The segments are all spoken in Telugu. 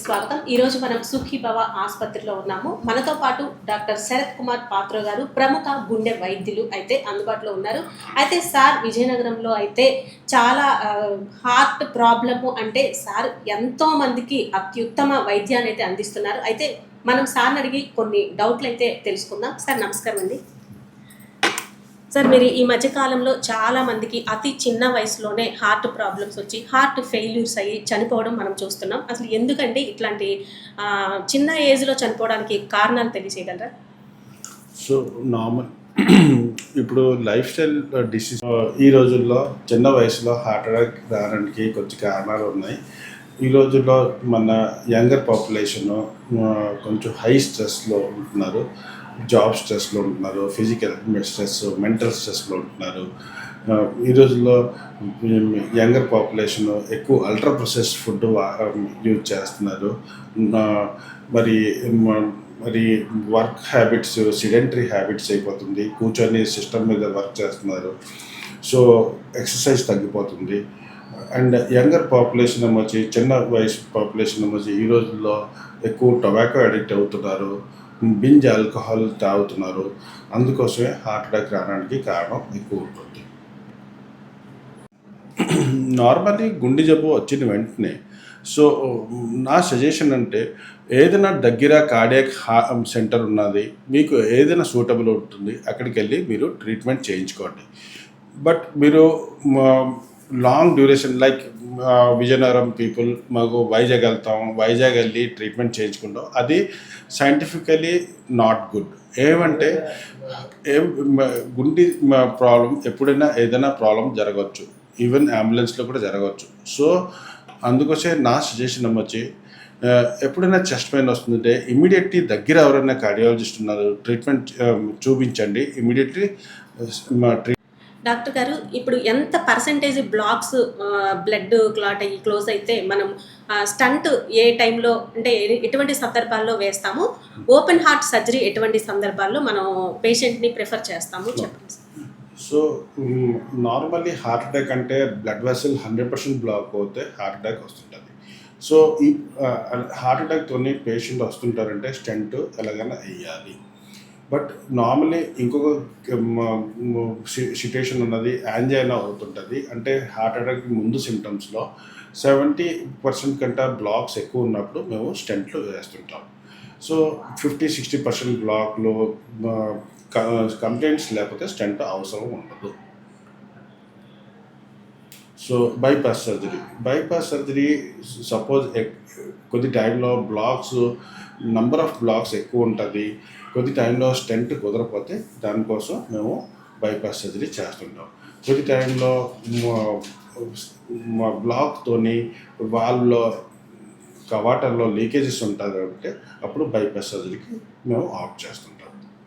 స్వాగతం. ఈరోజు మనం సుఖీభవ ఆసుపత్రిలో ఉన్నాము. మనతో పాటు డాక్టర్ శరత్ కుమార్ పాత్ర గారు ప్రముఖ గుండె వైద్యులు అయితే అందుబాటులో ఉన్నారు. అయితే సార్ విజయనగరంలో అయితే చాలా హార్ట్ ప్రాబ్లము అంటే సార్ ఎంతో మందికి అత్యుత్తమ వైద్యాన్ని అయితే అందిస్తున్నారు. అయితే మనం సార్ని అడిగి కొన్ని డౌట్లు అయితే తెలుసుకుందాం. సార్ నమస్కారం అండి. సార్ మీరు ఈ మధ్యకాలంలో చాలా మందికి అతి చిన్న వయసులోనే హార్ట్ ప్రాబ్లమ్స్ వచ్చి హార్ట్ ఫెయిల్యూర్స్ అయ్యి చనిపోవడం మనం చూస్తున్నాం. అసలు ఎందుకంటే ఇట్లాంటి చిన్న ఏజ్లో చనిపోవడానికి కారణాలు తెలియజేయగలరా? సో నార్మల్ ఇప్పుడు లైఫ్ స్టైల్ డిసీజ్ ఈ రోజుల్లో చిన్న వయసులో హార్ట్ అటాక్ రావడానికి కొంచెం కారణాలు ఉన్నాయి. ఈ రోజుల్లో మన యంగర్ పాపులేషన్ కొంచెం హై స్ట్రెస్లో ఉంటున్నారు, జాబ్ స్ట్రెస్లో ఉంటున్నారు, ఫిజికల్ స్ట్రెస్, మెంటల్ స్ట్రెస్లో ఉంటున్నారు. ఈ రోజుల్లో యంగర్ పాపులేషన్ ఎక్కువ అల్ట్రా ప్రొసెస్డ్ ఫుడ్ యూజ్ చేస్తున్నారు. మరి మరి వర్క్ హ్యాబిట్స్ సిడెంటరీ హ్యాబిట్స్ అయిపోతుంది, కూర్చొని సిస్టమ్ మీద వర్క్ చేస్తున్నారు. సో ఎక్సర్సైజ్ తగ్గిపోతుంది. అండ్ యంగర్ పాపులేషన్ వచ్చి చిన్న వయసు పాపులేషన్ వచ్చి ఈ రోజుల్లో ఎక్కువ టొబాకో అడిక్ట్ అవుతున్నారు, బింజ్ ఆల్కహాల్ తాగుతున్నారు. అందుకోసమే హార్ట్ అటాక్ రావడానికి కారణం ఎక్కువ ఉంటుంది. నార్మల్లీ గుండె జబ్బు వచ్చిన వెంటనే సో నా సజెషన్ అంటే ఏదైనా దగ్గర కార్డియాక్ సెంటర్ ఉన్నది, మీకు ఏదైనా సూటబుల్ ఉంటుంది, అక్కడికి వెళ్ళి మీరు ట్రీట్మెంట్ చేయించుకోండి. బట్ మీరు long duration like Vizianagaram people మాకు వైజాగ్ వెళ్తాం, వైజాగ్ వెళ్ళి ట్రీట్మెంట్ చేయించుకుంటాం, అది సైంటిఫికలీ నాట్ గుడ్. ఏమంటే గుండె ప్రాబ్లం ఎప్పుడైనా ఏదైనా ప్రాబ్లం జరగవచ్చు, ఈవెన్ అంబులెన్స్లో కూడా జరగవచ్చు. సో అందుకోసే నా సజెషన్ వచ్చి ఎప్పుడైనా చెస్ట్ పెయిన్ వస్తుందంటే ఇమీడియట్లీ దగ్గర ఎవరైనా కార్డియాలజిస్ట్ ఉన్నారు, ట్రీట్మెంట్ చూపించండి ఇమీడియట్లీ. డాక్టర్ గారు, ఇప్పుడు ఎంత పర్సంటేజ్ బ్లాక్స్ బ్లడ్ క్లాట్ అయ్యి క్లోజ్ అయితే మనం స్టంట్ ఏ టైంలో అంటే ఎటువంటి సందర్భాల్లో వేస్తాము, ఓపెన్ హార్ట్ సర్జరీ ఎటువంటి సందర్భాల్లో మనం పేషెంట్ని ప్రిఫర్ చేస్తాము చెప్పండి. సో నార్మల్లీ హార్ట్ అటాక్ అంటే బ్లడ్ వెసల్ 100% బ్లాక్ అవుతే హార్ట్ అటాక్ వస్తుంటుంది. సో ఈ హార్ట్ అటాక్తో పేషెంట్ వస్తుంటారంటే స్టెంట్ ఎలాగైనా వేయాలి. బట్ నార్మల్లీ ఇంకొక సిట్యుయేషన్ ఉన్నది, యాంజైనా అవుతుంటుంది. అంటే హార్ట్ అటాక్ ముందు సిమ్టమ్స్లో 70% కంటే బ్లాక్స్ ఎక్కువ ఉన్నప్పుడు మేము స్టెంట్లు వేస్తుంటాం. సో 50-60% బ్లాక్లు కంప్లైంట్స్ లేకపోతే స్టెంట్ అవసరం ఉండదు. సో బైపాస్ సర్జరీ సపోజ్ కొద్ది టైంలో నంబర్ ఆఫ్ బ్లాక్స్ ఎక్కువ ఉంటుంది, కొద్ది టైంలో స్టెంట్ కుదరకపోతే దానికోసం మేము బైపాస్ సర్జరీ చేస్తుంటాం. కొద్ది టైంలో బ్లాక్తోని వాళ్ళలో కవాటర్లో లీకేజెస్ ఉంటుంది కాబట్టి అప్పుడు బైపాస్ సర్జరీకి మేము ఆప్ట్ చేస్తుంటాం.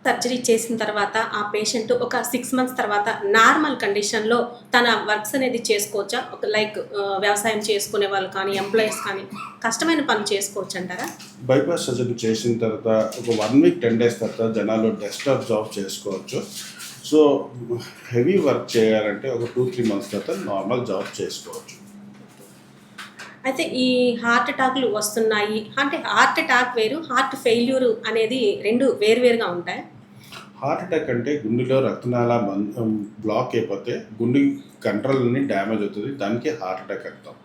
సర్జరీ చేసిన తర్వాత ఆ పేషెంట్ ఒక 6 months తర్వాత నార్మల్ కండిషన్లో తన వర్క్స్ అనేది చేసుకోవచ్చా? లైక్ వ్యవసాయం చేసుకునే వాళ్ళు కానీ ఎంప్లాయీస్ కానీ కష్టమైన పని చేసుకోవచ్చు అంటారా? బైపాస్ సర్జరీ చేసిన తర్వాత ఒక 1 week 10 days తర్వాత జనాలు డెస్క్టాప్ జాబ్ చేసుకోవచ్చు. సో హెవీ వర్క్ చేయాలంటే ఒక 2-3 months తర్వాత నార్మల్ జాబ్ చేసుకోవచ్చు. అయితే ఈ హార్ట్ అటాక్లు వస్తున్నాయి అంటే హార్ట్ అటాక్ వేరు, హార్ట్ ఫెయిల్యూర్ అనేది రెండు వేరువేరుగా ఉంటాయి. హార్ట్ అటాక్ అంటే గుండెలో రక్తనాళ బ్లాక్ అయిపోతే గుండె కంట్రోల్ అన్ని డ్యామేజ్ అవుతుంది, దానికి హార్ట్ అటాక్ అంటాం.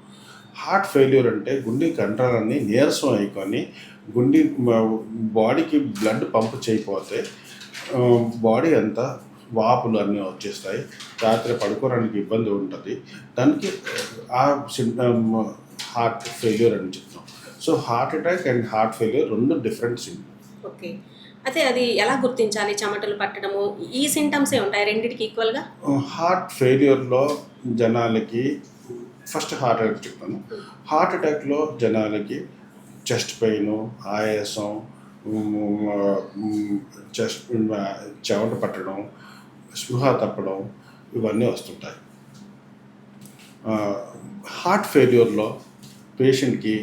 హార్ట్ ఫెయిల్యూర్ అంటే గుండె కంట్రోల్ అన్ని నీరసం అయికొని గుండె బాడీకి బ్లడ్ పంప్ చేయకపోతే బాడీ అంతా వాపులు అన్నీ వచ్చేస్తాయి, రాత్రి పడుకోవడానికి ఇబ్బంది ఉంటుంది. దానికి ఆ హార్ట్ ఫెయిల్యూర్ అని చెప్తాం. So heart attack and heart failure రెండు డిఫరెంట్ సింటమ్స్. ఓకే, అయితే అది ఎలా గుర్తించాలి? చెమటలు పట్టడము ఈ సింటమ్సే ఉంటాయి రెండింటికి ఈక్వల్గా? హార్ట్ ఫెయిల్యూర్లో జనాలకి ఫస్ట్ హార్ట్ అటాక్ చెప్తాను. హార్ట్ అటాక్లో జనాలకి చెస్ట్ పెయిన్, ఆయాసం, చెమట పట్టడం, స్పృహ తప్పడం ఇవన్నీ వస్తుంటాయి. హార్ట్ ఫెయిల్యూర్లో పేషెంట్కి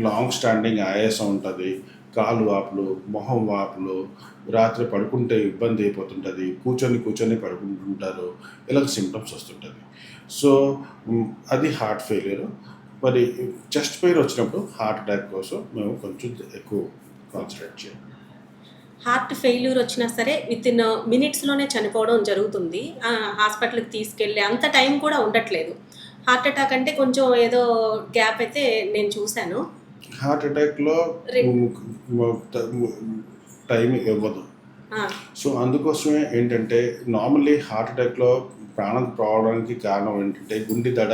లాంగ్ స్టాండింగ్ ఆయాసం ఉంటుంది, కాలు వాపులు, మొహం వాపులు, రాత్రి పడుకుంటే ఇబ్బంది అయిపోతుంటుంది, కూర్చొని పడుకుంటుంటారు, ఇలా సిమ్టమ్స్ వస్తుంటుంది. సో అది హార్ట్ ఫెయిల్యూర్. మరి చెస్ట్ పెయిన్ వచ్చినప్పుడు హార్ట్ అటాక్ కోసం మేము కొంచెం ఎక్కువ కాన్సన్ట్రేట్ చేయాలి. హార్ట్ ఫెయిల్యూర్ వచ్చినా సరే వితిన్ మినిట్స్లోనే చనిపోవడం జరుగుతుంది. హాస్పిటల్కి తీసుకెళ్ళి అంత టైం కూడా ఉండట్లేదు. హార్ట్ అటాక్ అంటే కొంచెం ఏదో గ్యాప్ అయితే నేను చూశాను. హార్ట్ అటాక్లో టైం ఇవ్వదు. ఆ, సో అందుకోసమే ఏంటంటే నార్మల్లీ హార్ట్ అటాక్లో ప్రాణం పోవడానికి కారణం ఏంటంటే గుండె దడ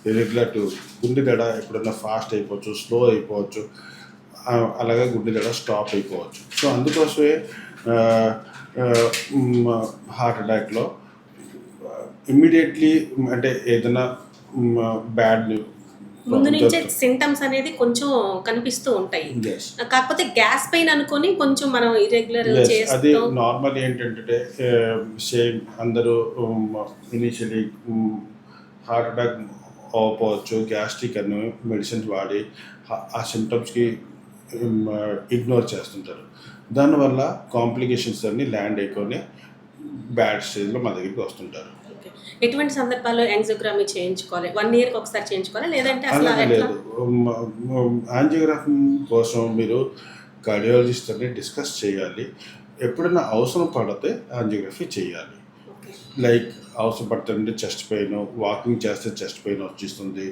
ఇరెగ్యులర్ టు గుండె దడ ఎప్పుడన్నా ఫాస్ట్ అయిపోవచ్చు, స్లో అయిపోవచ్చు, అలాగే గుండె దడ స్టాప్ అయిపోవచ్చు. సో అందుకోసమే హార్ట్ అటాక్లో ఇమ్మీడియట్లీ అంటే ఏదైనా బ్యాడ్ ముందు నుంచే సింటమ్స్ అనేది కొంచెం కనిపిస్తూ ఉంటాయి. కాకపోతే గ్యాస్ పెయిన్ అనుకొని కొంచెం మనం ఇరెగ్యులర్ అది చేస్తాం. నార్మల్ ఏంటంటే సేమ్ అందరూ ఇనిషియలీ హార్ట్ అటాక్ అవ్వకపోవచ్చు, గ్యాస్ట్రిక్ అని మెడిసిన్స్ వాడి ఆ సిమ్టమ్స్కి ఇగ్నోర్ చేస్తుంటారు. దానివల్ల కాంప్లికేషన్స్ అన్ని ల్యాండ్ అయికొని బ్యాడ్ స్టేజ్లో మా దగ్గరికి వస్తుంటారు. ఓకే. ఎటువంటి సందర్భాల్లో యాంజియోగ్రఫీ చేయించుకోవాలి? 1 yearకి ఒకసారి చేయించుకోవాలి, లేదంటే అసలు అలాగే ఎట్లా? లేదు. యాంజియోగ్రఫీ కోసం మీరు కార్డియాలజిస్ట్ని డిస్కస్ చేయాలి. ఎప్పుడైనా అవసరం పడితే యాంజియోగ్రఫీ చేయాలి. ఓకే. లైక్ అవసరం పడుతుంటే చెస్ట్ పెయిన్, వాకింగ్ చేస్తే చెస్ట్ పెయిన్ వచ్చేస్తుంది,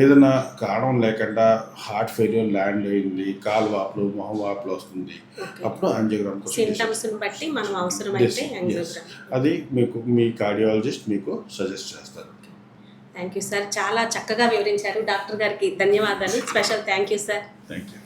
ఏదైనా కారణం లేకుండా హార్ట్ ఫెయిల్యూర్ ల్యాండ్ అయింది, కాలు వాపులు, మొహం వాపులు వస్తుంది, ఓకే. అప్పుడు యాంజియోగ్రామ్ సింటమ్స్ని బట్టి మనం అవసరమైతే యాంజియోగ్రఫీ. అది మీకు మీ కార్డియాలజిస్ట్ మీకు సజెస్ట్ చేస్తారు. థ్యాంక్ యూ సార్, చాలా చక్కగా వివరించారు. డాక్టర్ గారికి ధన్యవాదాలు. Special thank you sir. Thank you.